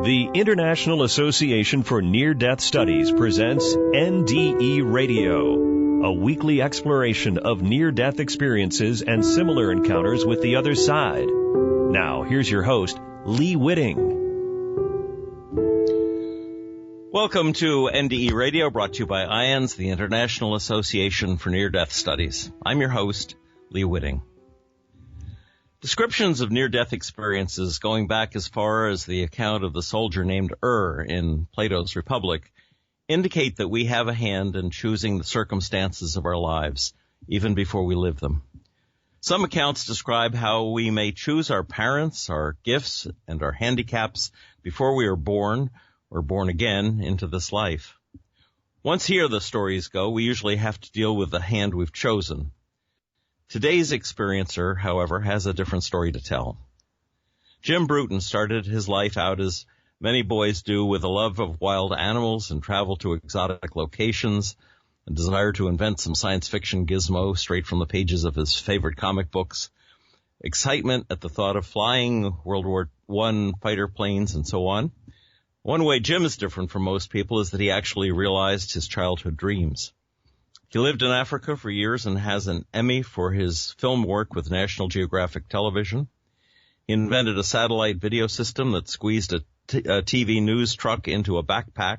The International Association for Near-Death Studies presents NDE Radio, a weekly exploration of near-death experiences and similar encounters with the other side. Now, here's your host, Lee Witting. Welcome to NDE Radio, brought to you by IANDS, the International Association for Near-Death Studies. I'm your host, Lee Witting. Descriptions of near-death experiences going back as far as the account of the soldier named in Plato's Republic indicate that we have a hand in choosing the circumstances of our lives, even before we live them. Some accounts describe how we may choose our parents, our gifts, and our handicaps before we are born or born again into this life. Once here, the stories go, we usually have to deal with the hand we've chosen. Today's experiencer, however, has a different story to tell. Jim Bruton started his life out as many boys do, with a love of wild animals and travel to exotic locations, a desire to invent some science fiction gizmo straight from the pages of his favorite comic books, excitement at the thought of flying World War I fighter planes, and so on. One way Jim is different from most people is that he actually realized his childhood dreams. He lived in Africa for years and has an Emmy for his film work with National Geographic Television. He invented a satellite video system that squeezed a TV news truck into a backpack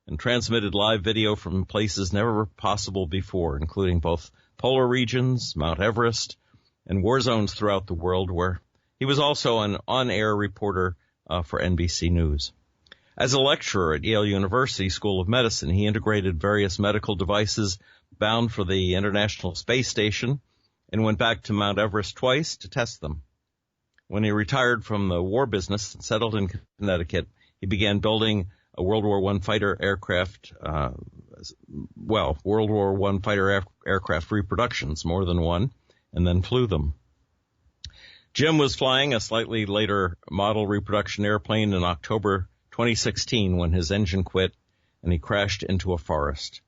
and transmitted live video from places never possible before, including both polar regions, Mount Everest, and war zones throughout the world, where he was also an on-air reporter for NBC News. As a lecturer at Yale University School of Medicine, he integrated various medical devices bound for the International Space Station and went back to Mount Everest twice to test them. When he retired from the war business and settled in Connecticut, he began building a World War I fighter aircraft, World War I fighter aircraft reproductions, more than one, and then flew them. Jim was flying a slightly later model reproduction airplane in October 2016 when his engine quit and he crashed into a forest.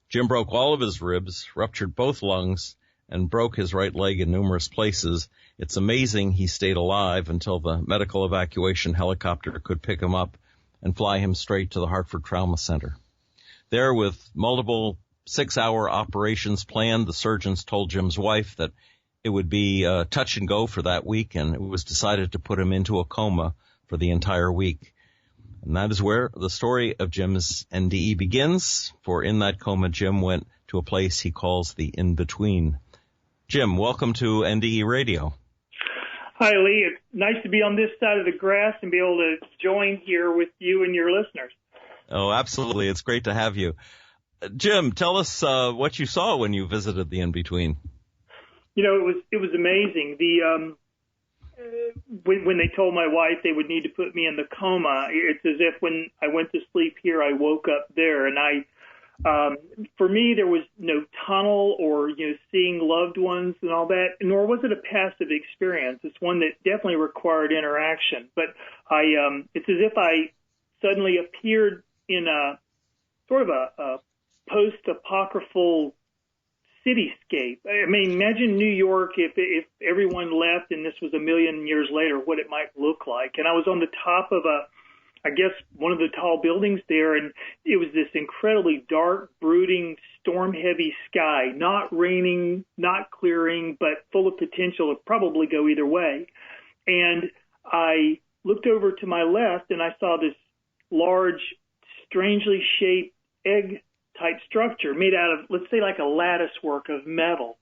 Jim broke all of his ribs, ruptured both lungs, and broke his right leg in numerous places. It's amazing he stayed alive until the medical evacuation helicopter could pick him up and fly him straight to the Hartford Trauma Center. There, with multiple 6-hour operations planned, the surgeons told Jim's wife that it would be touch and go for that week, and it was decided to put him into a coma for the entire week. And that is where the story of Jim's NDE begins, for in that coma, Jim went to a place he calls the in-between. Jim, welcome to NDE Radio. Hi, Lee. It's nice to be on this side of the grass and be able to join here with you and your listeners. Oh, absolutely. It's great to have you. Jim, tell us what you saw when you visited the in-between. You know, it was amazing. When they told my wife they would need to put me in the coma, it's as if when I went to sleep here, I woke up there. And for me, there was no tunnel or, seeing loved ones and all that, nor was it a passive experience. It's one that definitely required interaction. But it's as if I suddenly appeared in a sort of a post-apocryphal cityscape. I mean, imagine New York if everyone left and this was a million years later, what it might look like. And I was on the top of one of the tall buildings there, and it was this incredibly dark, brooding, storm-heavy sky, not raining, not clearing, but full of potential to probably go either way. And I looked over to my left, and I saw this large, strangely shaped egg-type structure made out of, let's say, like a lattice work of metal.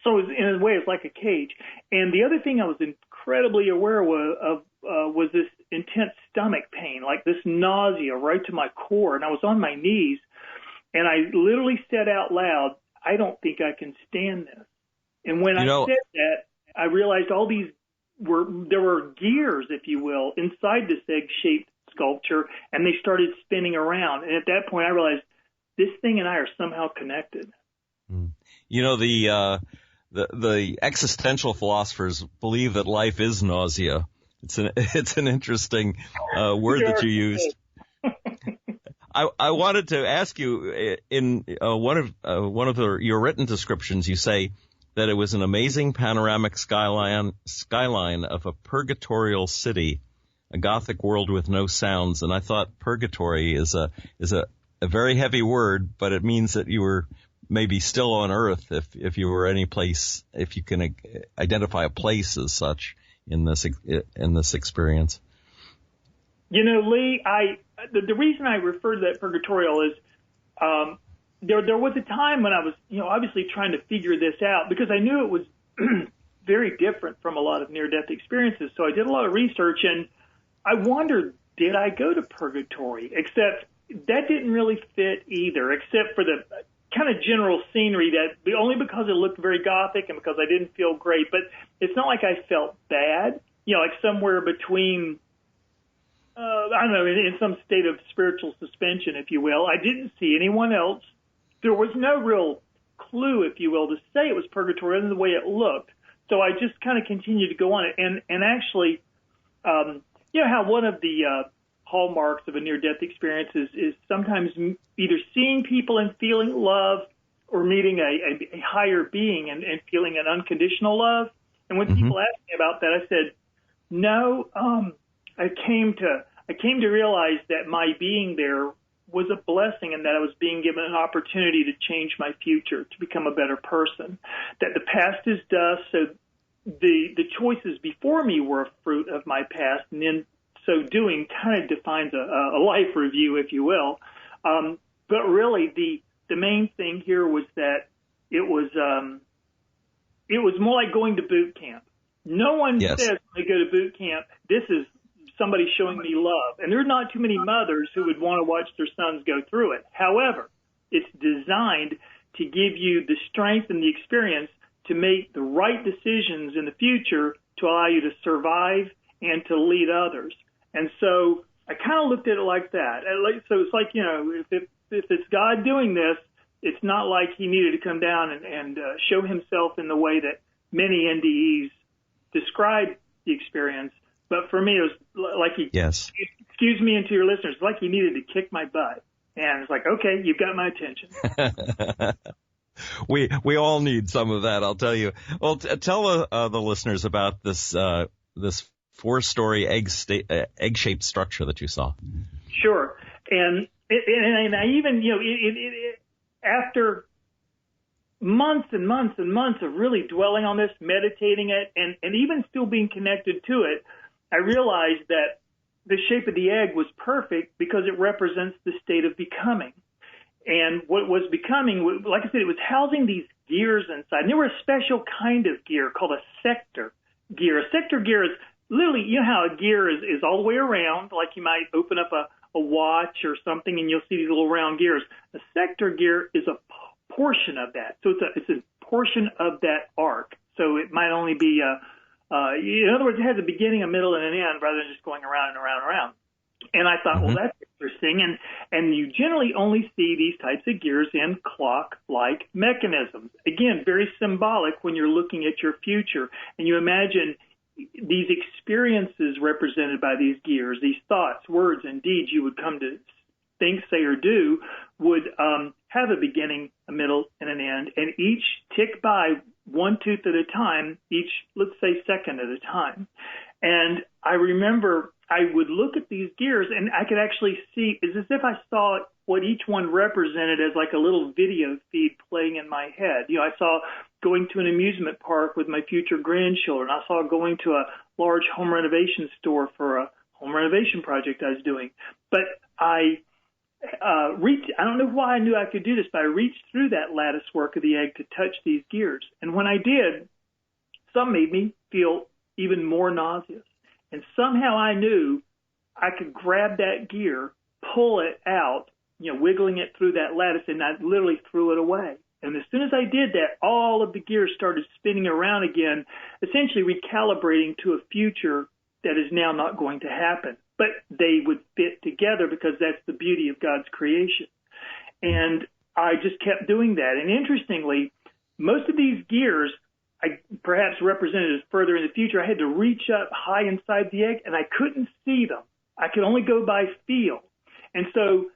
So in a way, it's like a cage. And the other thing I was incredibly aware of was this intense stomach pain, like this nausea right to my core. And I was on my knees, and I literally said out loud, I don't think I can stand this. And when I said that, I realized there were gears, if you will, inside this egg-shaped sculpture, and they started spinning around. And at that point, I realized this thing and I are somehow connected. The existential philosophers believe that life is nausea. It's an interesting word that you used. I wanted to ask you, in one of your written descriptions, you say that it was an amazing panoramic skyline of a purgatorial city a Gothic world with no sounds. And I thought purgatory is a very heavy word, but it means that you were maybe still on earth if you were any place, if you can identify a place as such in this experience. Lee, the reason I refer to that purgatorial is there was a time when I was, obviously trying to figure this out because I knew it was very different from a lot of near-death experiences. So I did a lot of research, and I wondered, did I go to purgatory? Except that didn't really fit either, except for the kind of general scenery only because it looked very Gothic and because I didn't feel great. But it's not like I felt bad, like somewhere between, I don't know, in some state of spiritual suspension, if you will. I didn't see anyone else. There was no real clue, if you will, to say it was purgatory other than the way it looked. So I just kind of continued to go on it. And actually, how one of the hallmarks of a near-death experience is sometimes either seeing people and feeling love or meeting a higher being and feeling an unconditional love. And when people asked me about that, I said, no, I came to realize that my being there was a blessing and that I was being given an opportunity to change my future, to become a better person, that the past is dust, so the choices before me were a fruit of my past, and in so doing kind of defines a life review, if you will. But really, the main thing here was that it was more like going to boot camp. No one says when they go to boot camp, this is somebody showing me love. And there are not too many mothers who would want to watch their sons go through it. However, it's designed to give you the strength and the experience to make the right decisions in the future to allow you to survive and to lead others. And so I kind of looked at it like that. So it's like, if it's God doing this, it's not like he needed to come down and show himself in the way that many NDEs describe the experience. But for me, it was like excuse me, and to your listeners, it's like he needed to kick my butt. And it's like, okay, you've got my attention. We all need some of that, I'll tell you. Well, tell the listeners about this 4-story egg-shaped structure that you saw. Sure. And I even, after months and months and months of really dwelling on this, meditating it, and even still being connected to it, I realized that the shape of the egg was perfect because it represents the state of becoming. And what was becoming, like I said, it was housing these gears inside. And they were a special kind of gear called a sector gear. A sector gear is literally, how a gear is all the way around, like you might open up a watch or something and you'll see these little round gears. A sector gear is a portion of that. So it's a portion of that arc. So it might only be in other words, it has a beginning, a middle, and an end rather than just going around and around and around. And I thought, well, that's interesting. And you generally only see these types of gears in clock-like mechanisms. Again, very symbolic when you're looking at your future. And you imagine these experiences represented by these gears, these thoughts, words, and deeds you would come to think, say, or do would have a beginning, a middle, and an end. And each tick by one tooth at a time, each, let's say, second at a time. And I remember I would look at these gears and I could actually see, it's as if I saw what each one represented as like a little video feed playing in my head. I saw going to an amusement park with my future grandchildren. I saw going to a large home renovation store for a home renovation project I was doing. But I don't know why I knew I could do this, but I reached through that lattice work of the egg to touch these gears. And when I did, some made me feel even more nauseous. And somehow I knew I could grab that gear, pull it out, wiggling it through that lattice, and I literally threw it away. And as soon as I did that, all of the gears started spinning around again, essentially recalibrating to a future that is now not going to happen. But they would fit together because that's the beauty of God's creation. And I just kept doing that. And interestingly, most of these gears I perhaps represented as further in the future. I had to reach up high inside the egg, and I couldn't see them. I could only go by feel. And so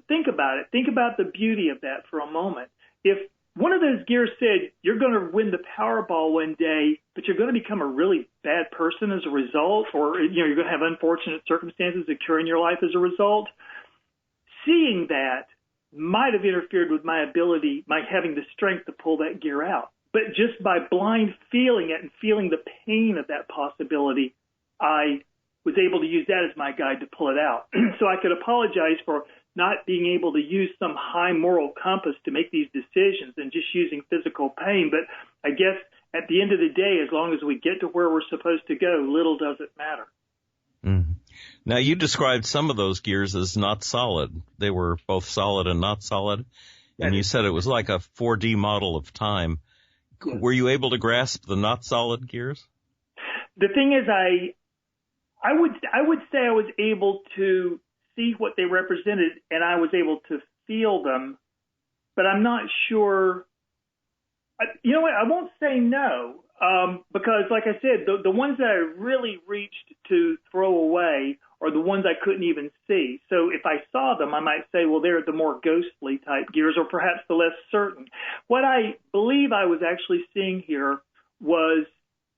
think about it. Think about the beauty of that for a moment. If one of those gears said, you're going to win the Powerball one day, but you're going to become a really bad person as a result, or you're going to have unfortunate circumstances occur in your life as a result. Seeing that might have interfered with my ability, my having the strength to pull that gear out. But just by blind feeling it and feeling the pain of that possibility, I was able to use that as my guide to pull it out. So I could apologize for not being able to use some high moral compass to make these decisions and just using physical pain. But I guess at the end of the day, as long as we get to where we're supposed to go, little does it matter. Mm-hmm. Now, you described some of those gears as not solid. They were both solid and not solid. And you said it was like a 4D model of time. Yes. Were you able to grasp the not solid gears? The thing is, I would say I was able to see what they represented, and I was able to feel them, but I'm not sure. You know what? I won't say no, because, like I said, the ones that I really reached to throw away are the ones I couldn't even see. So if I saw them, I might say, well, they're the more ghostly type gears, or perhaps the less certain. What I believe I was actually seeing here was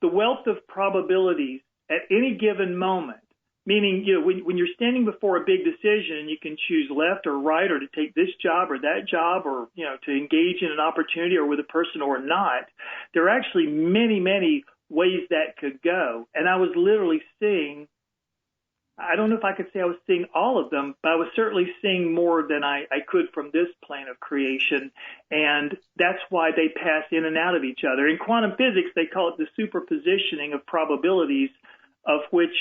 the wealth of probabilities at any given moment. Meaning, when you're standing before a big decision and you can choose left or right, or to take this job or that job, or, to engage in an opportunity or with a person or not, there are actually many, many ways that could go. And I was literally seeing, I don't know if I could say I was seeing all of them, but I was certainly seeing more than I could from this plane of creation. And that's why they pass in and out of each other. In quantum physics, they call it the superpositioning of probabilities, of which,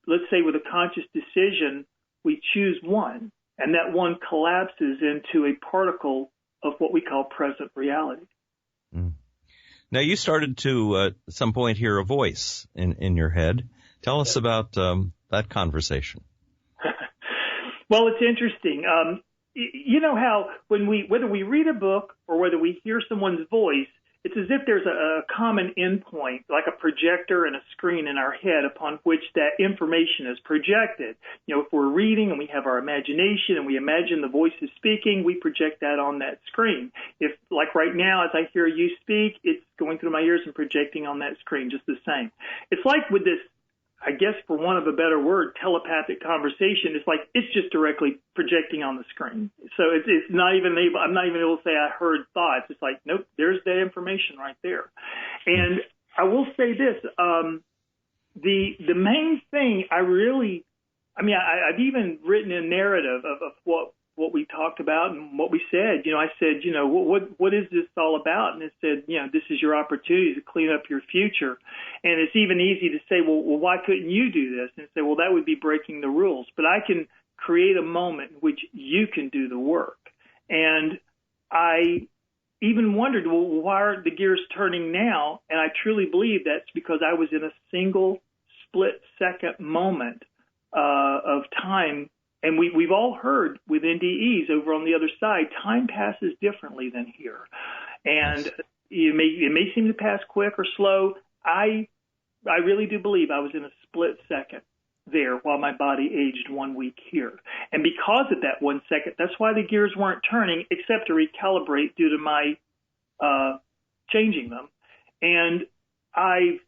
let's say with a conscious decision, we choose one, and that one collapses into a particle of what we call present reality. Mm. Now, you started to, at some point, hear a voice in your head. Tell us about that conversation. Well, it's interesting. You know how whether we read a book or whether we hear someone's voice, it's as if there's a common endpoint, like a projector and a screen in our head upon which that information is projected. If we're reading and we have our imagination and we imagine the voice is speaking, we project that on that screen. If, like right now, as I hear you speak, it's going through my ears and projecting on that screen just the same. It's like with this, I guess for want of a better word, telepathic conversation. It's like it's just directly projecting on the screen. So it's not even able, I'm not even able to say I heard thoughts. It's like, nope, there's that information right there. And I will say this, the main thing I've even written a narrative of what we talked about and what we said. I said, what is this all about? And it said, this is your opportunity to clean up your future. And it's even easy to say, well, why couldn't you do this? And say, well, that would be breaking the rules. But I can create a moment in which you can do the work. And I even wondered, well, why aren't the gears turning now? And I truly believe that's because I was in a single split-second moment of time. And we've all heard with NDEs over on the other side, time passes differently than here. And it may seem to pass quick or slow. I really do believe I was in a split second there while my body aged 1 week here. And because of that 1 second, that's why the gears weren't turning except to recalibrate due to my changing them. And I'm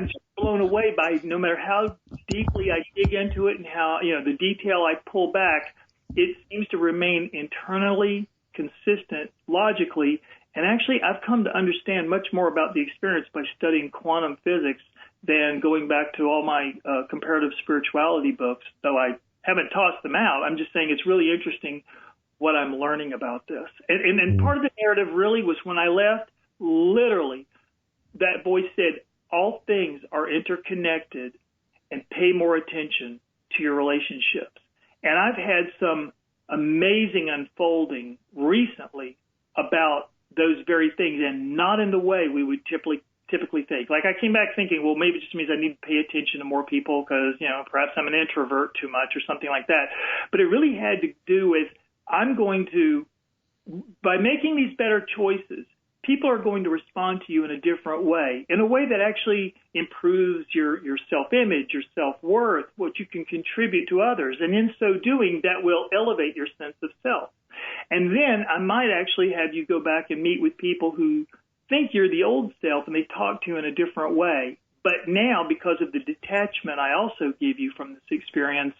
just blown away by, no matter how deeply I dig into it and how, the detail I pull back, it seems to remain internally consistent logically. And actually, I've come to understand much more about the experience by studying quantum physics than going back to all my comparative spirituality books, though I haven't tossed them out. I'm just saying it's really interesting what I'm learning about this. And part of the narrative really was when I left, literally, that voice said, all things are interconnected, and pay more attention to your relationships. And I've had some amazing unfolding recently about those very things, and not in the way we would typically think. Like, I came back thinking, well, maybe it just means I need to pay attention to more people because, perhaps I'm an introvert too much or something like that. But it really had to do with, by making these better choices, people are going to respond to you in a different way, in a way that actually improves your self-image, your self-worth, what you can contribute to others. And in so doing, that will elevate your sense of self. And then I might actually have you go back and meet with people who think you're the old self and they talk to you in a different way. But now, because of the detachment I also give you from this experience,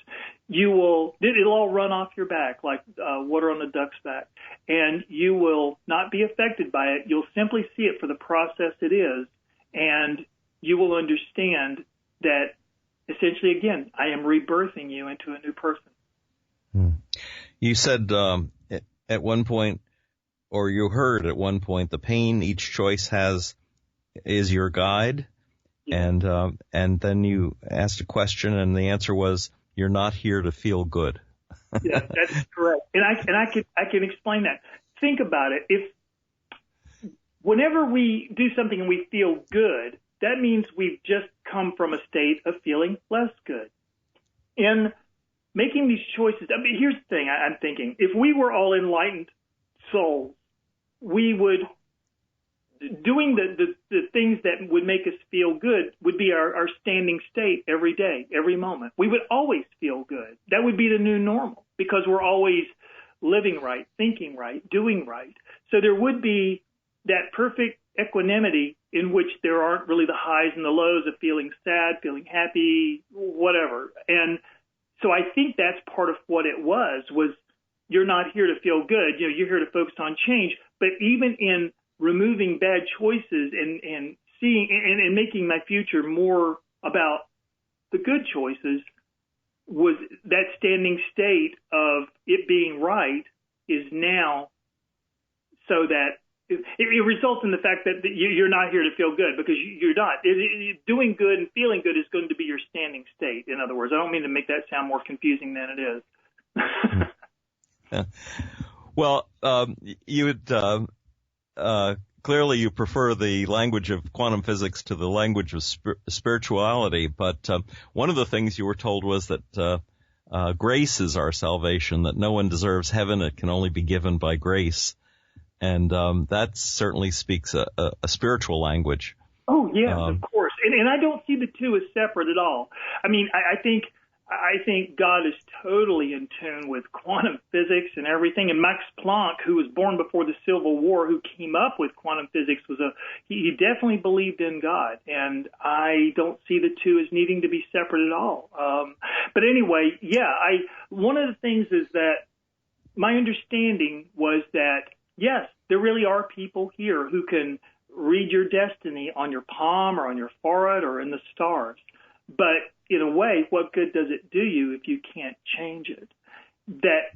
it'll all run off your back like water on the duck's back, and you will not be affected by it. You'll simply see it for the process it is, and you will understand that essentially, again, I am rebirthing you into a new person. You said at one point, or you heard at one point, the pain each choice has is your guide. Yeah. And then you asked a question, and the answer was, "You're not here to feel good." Yeah, that's correct. And I can explain that. Think about it. If whenever we do something and we feel good, that means we've just come from a state of feeling less good. In making these choices, I mean, here's the thing I'm thinking. If we were all enlightened souls, we would, doing the things that would make us feel good would be our standing state every day, every moment. We would always feel good. That would be the new normal because we're always living right, thinking right, doing right. So there would be that perfect equanimity in which there aren't really the highs and the lows of feeling sad, feeling happy, whatever. And so I think that's part of what it was you're not here to feel good. You're here to focus on change. But even in removing bad choices and seeing and making my future more about the good choices, was that standing state of it being right is now so that it results in the fact that you're not here to feel good because you're not. Doing good and feeling good is going to be your standing state. In other words, I don't mean to make that sound more confusing than it is. Well, you would clearly you prefer the language of quantum physics to the language of spirituality, but one of the things you were told was that grace is our salvation, that no one deserves heaven, it can only be given by grace. And that certainly speaks a spiritual language. Oh, yeah, of course. And I don't see the two as separate at all. I mean, I think God is totally in tune with quantum physics and everything. And Max Planck, who was born before the Civil War, who came up with quantum physics, he definitely believed in God. And I don't see the two as needing to be separate at all. But anyway, yeah, one of the things is that my understanding was that, yes, there really are people here who can read your destiny on your palm or on your forehead or in the stars. But in a way, what good does it do you if you can't change it? That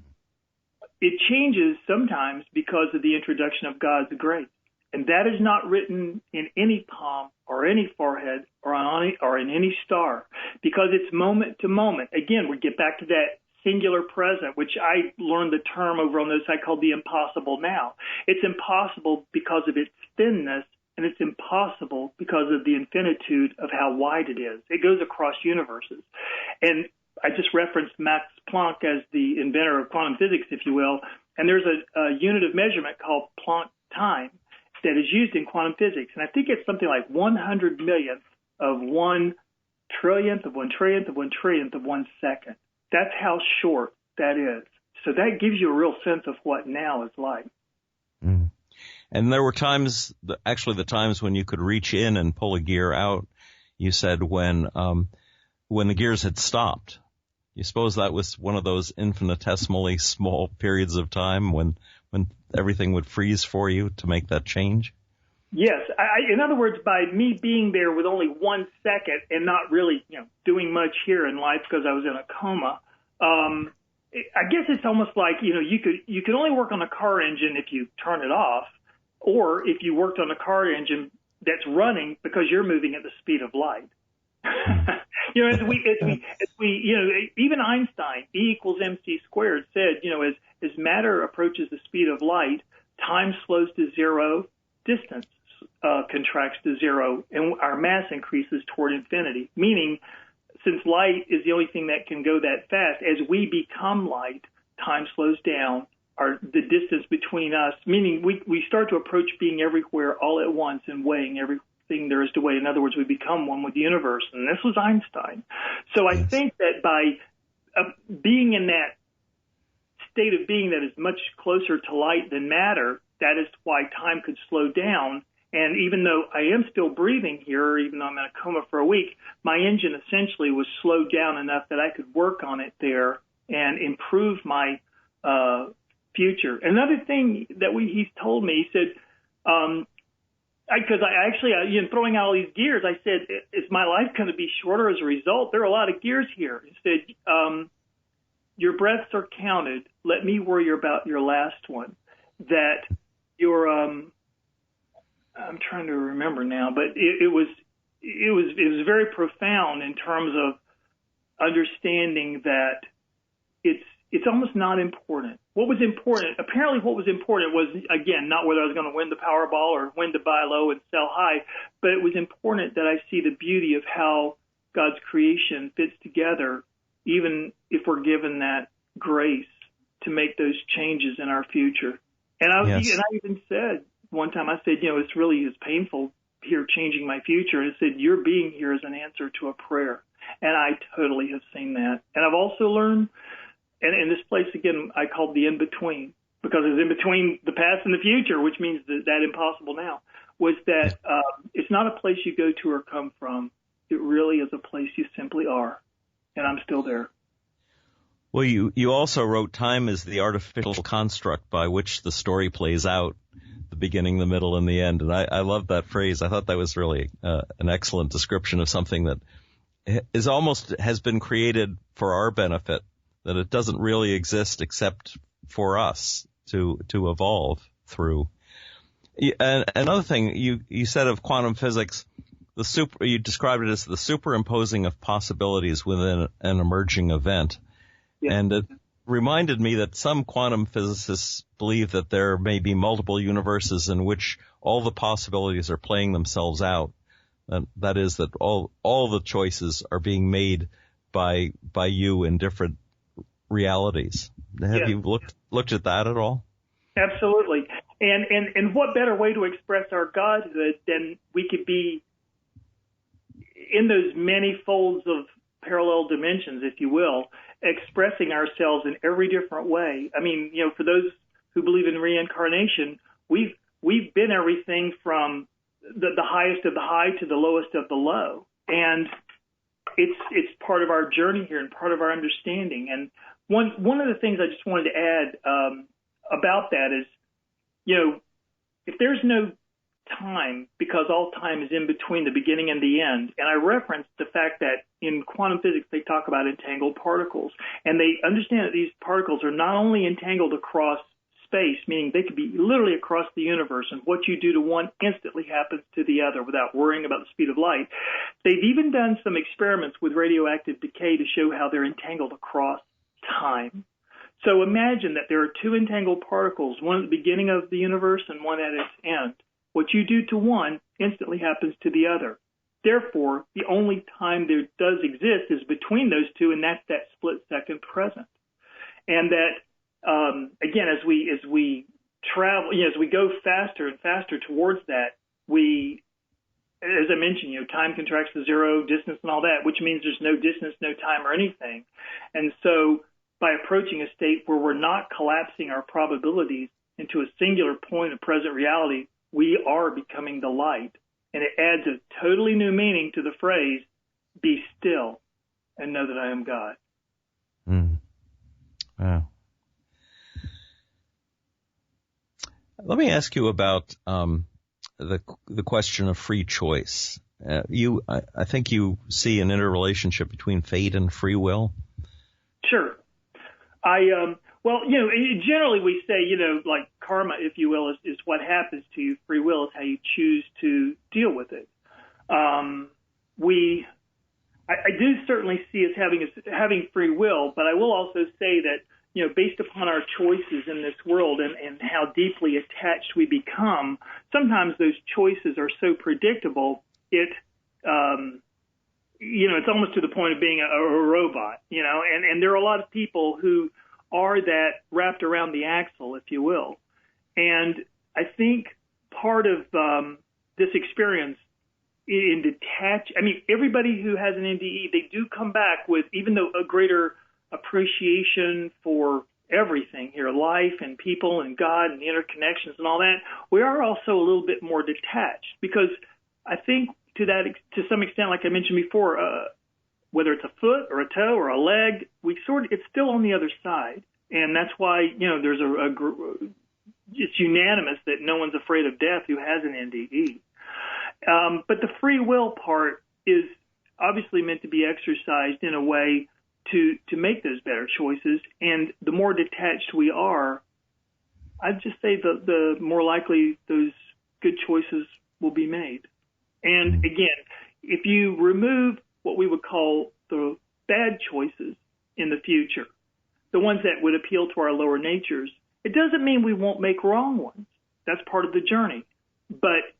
it changes sometimes because of the introduction of God's grace. And that is not written in any palm or any forehead or in any star because it's moment to moment. Again, we get back to that singular present, which I learned the term over on the side called the impossible now. It's impossible because of its thinness, and it's impossible because of the infinitude of how wide it is. It goes across universes. And I just referenced Max Planck as the inventor of quantum physics, if you will, and there's a unit of measurement called Planck time that is used in quantum physics. And I think it's something like 100 millionth of 1 trillionth of 1 trillionth of 1 trillionth of 1 second. That's how short that is. So that gives you a real sense of what now is like. Mm. And there were times, actually the times when you could reach in and pull a gear out, you said when the gears had stopped. You suppose that was one of those infinitesimally small periods of time when everything would freeze for you to make that change? Yes. In other words, by me being there with only 1 second and not really, doing much here in life because I was in a coma, I guess it's almost like, you could only work on a car engine if you turn it off, or if you worked on a car engine that's running because you're moving at the speed of light. As we even Einstein, E equals MC squared, said, as matter approaches the speed of light, time slows to zero, distance contracts to zero, and our mass increases toward infinity. Meaning, since light is the only thing that can go that fast, as we become light, time slows down. The distance between us, meaning we start to approach being everywhere all at once and weighing everything there is to weigh. In other words, we become one with the universe. And this was Einstein. So I think that by being in that state of being that is much closer to light than matter, that is why time could slow down. And even though I am still breathing here, even though I'm in a coma for a week, my engine essentially was slowed down enough that I could work on it there and improve my future. Another thing that he's told me, he said, because throwing out all these gears, I said, is my life going to be shorter as a result? There are a lot of gears here. He said, your breaths are counted. Let me worry about your last one. That your, I'm trying to remember now, but it was very profound in terms of understanding that it's almost not important. What was important was, again, not whether I was going to win the Powerball or when to buy low and sell high, but it was important that I see the beauty of how God's creation fits together, even if we're given that grace to make those changes in our future. And I even said one time, I said, it's really is painful here changing my future. And I said, your being here is an answer to a prayer. And I totally have seen that. And I've also learned, and in this place, again, I called the in-between, because it's in between the past and the future, which means that impossible now, was that it's not a place you go to or come from. It really is a place you simply are. And I'm still there. Well, you also wrote time is the artificial construct by which the story plays out, the beginning, the middle, and the end. And I love that phrase. I thought that was really an excellent description of something that has been created for our benefit, that it doesn't really exist except for us to evolve through. And another thing you said of quantum physics, you described it as the superimposing of possibilities within an emerging event. Yeah. And it reminded me that some quantum physicists believe that there may be multiple universes in which all the possibilities are playing themselves out. That is, that all the choices are being made by you in different realities. Have you looked at that at all? Absolutely. And what better way to express our Godhood than we could be in those many folds of parallel dimensions, if you will, expressing ourselves in every different way. I mean, for those who believe in reincarnation, we've been everything from the highest of the high to the lowest of the low. And it's part of our journey here and part of our understanding. And one of the things I just wanted to add about that is, if there's no time, because all time is in between the beginning and the end, and I referenced the fact that in quantum physics they talk about entangled particles, and they understand that these particles are not only entangled across space, meaning they could be literally across the universe, and what you do to one instantly happens to the other without worrying about the speed of light. They've even done some experiments with radioactive decay to show how they're entangled across time. So imagine that there are two entangled particles, one at the beginning of the universe and one at its end. What you do to one instantly happens to the other. Therefore, the only time there does exist is between those two, and that's that split second present. And that, again, as we travel, as we go faster and faster towards that, as I mentioned, time contracts to zero, distance and all that, which means there's no distance, no time or anything. And so by approaching a state where we're not collapsing our probabilities into a singular point of present reality, we are becoming the light. And it adds a totally new meaning to the phrase, be still and know that I am God. Wow. Let me ask you about the question of free choice. I think you see an interrelationship between fate and free will. Sure. Well, generally we say, like karma, if you will, is what happens to you. Free will is how you choose to deal with it. I do certainly see us having free will, but I will also say that, based upon our choices in this world and how deeply attached we become, sometimes those choices are so predictable, it's almost to the point of being a robot, and there are a lot of people who are that wrapped around the axle, if you will. And I think part of this experience everybody who has an NDE, they do come back with, even though a greater appreciation for everything here, life and people and God and the interconnections and all that, we are also a little bit more detached, because I think to some extent, like I mentioned before, whether it's a foot or a toe or a leg, it's still on the other side. And that's why, there's it's unanimous that no one's afraid of death who has an NDE. But the free will part is obviously meant to be exercised in a way to make those better choices. And the more detached we are, I'd just say the more likely those good choices will be made. And again, if you remove what we would call the bad choices in the future, the ones that would appeal to our lower natures, it doesn't mean we won't make wrong ones. That's part of the journey. But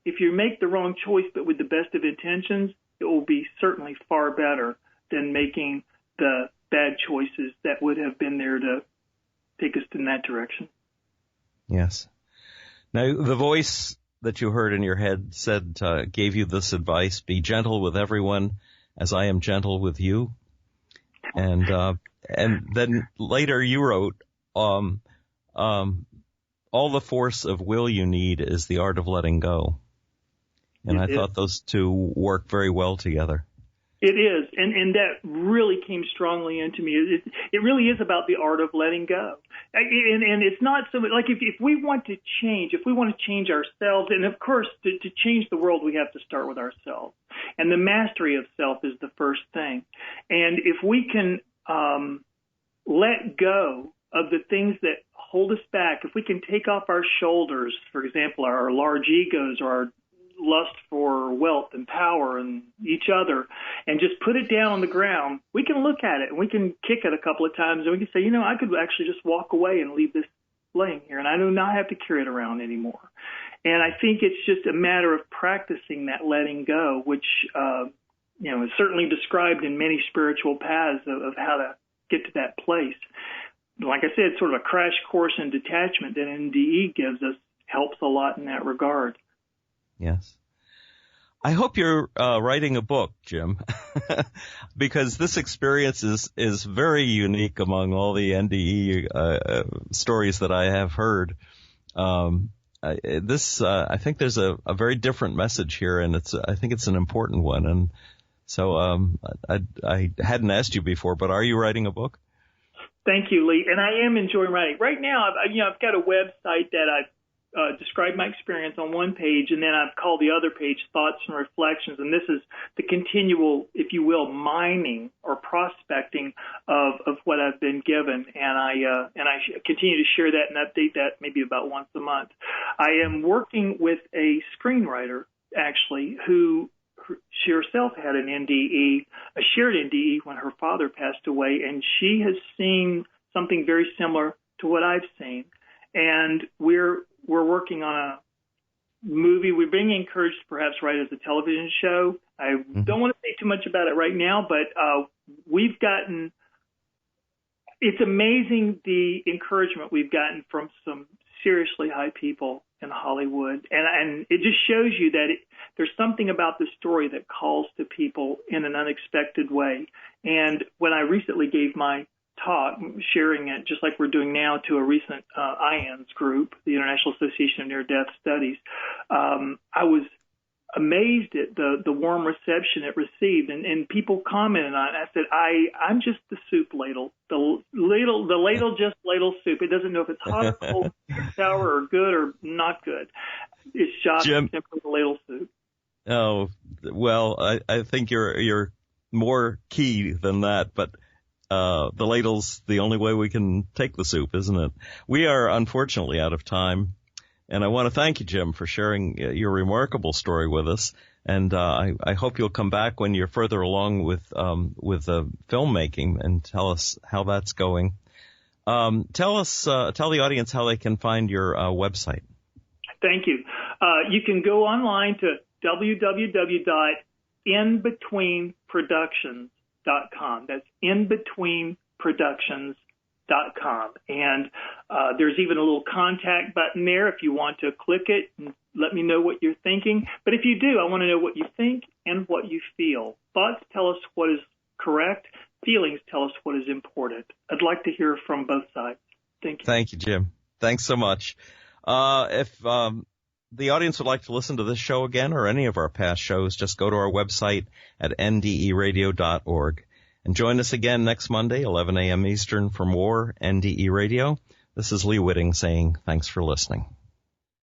if you make the wrong choice but with the best of intentions, it will be certainly far better than making the bad choices that would have been there to take us in that direction. Yes. Now, the voice that you heard in your head said, gave you this advice: be gentle with everyone as I am gentle with you. And then later you wrote, all the force of will you need is the art of letting go. And I thought those two work very well together. It is, and that really came strongly into me. It really is about the art of letting go. And it's not so much like if we want to change ourselves, and of course, to change the world, we have to start with ourselves. And the mastery of self is the first thing. And if we can let go of the things that hold us back, if we can take off our shoulders, for example, our large egos or our lust for wealth and power and each other, and just put it down on the ground, we can look at it and we can kick it a couple of times and we can say, I could actually just walk away and leave this laying here, and I do not have to carry it around anymore. And I think it's just a matter of practicing that letting go, which is certainly described in many spiritual paths of how to get to that place. Like I said, sort of a crash course in detachment that NDE gives us helps a lot in that regard. Yes. I hope you're writing a book, Jim, because this experience is very unique among all the NDE stories that I have heard. I think there's a very different message here, and I think it's an important one. And so I hadn't asked you before, but are you writing a book? Thank you, Lee. And I am enjoying writing. Right now, I've got a website that I've described my experience on one page, and then I've called the other page Thoughts and Reflections. And this is the continual, if you will, mining or prospecting of what I've been given. And I continue to share that and update that maybe about once a month. I am working with a screenwriter, actually, who she herself had an NDE, a shared NDE when her father passed away, and she has seen something very similar to what I've seen. And we're working on a movie. We're being encouraged to perhaps write as a television show. I don't want to say too much about it right now, but it's amazing the encouragement we've gotten from some seriously high people in Hollywood. And it just shows you that there's something about the story that calls to people in an unexpected way. And when I recently gave my talk, sharing it just like we're doing now to a recent IANDS group, the International Association of Near-Death Studies, I was amazed at the warm reception it received, and people commented on it. I said, I'm just the soup ladle. The ladle just ladles soup. It doesn't know if it's hot or cold, sour or good or not good. It's just simply the ladle soup. Oh, well, I think you're more key than that, but the ladle's the only way we can take the soup, isn't it? We are unfortunately out of time. And I want to thank you, Jim, for sharing your remarkable story with us. And I hope you'll come back when you're further along with filmmaking and tell us how that's going. Tell the audience how they can find your website. Thank you. You can go online to www.inbetweenproductions.com. That's inbetweenproductions.com. And there's even a little contact button there if you want to click it and let me know what you're thinking. But if you do, I want to know what you think and what you feel. Thoughts tell us what is correct. feelings tell us what is important. I'd like to hear from both sides. Thank you. Thank you, Jim. Thanks so much. If the audience would like to listen to this show again or any of our past shows, just go to our website at nderadio.org. And join us again next Monday, 11 a.m. Eastern, for more NDE Radio. This is Lee Witting saying thanks for listening.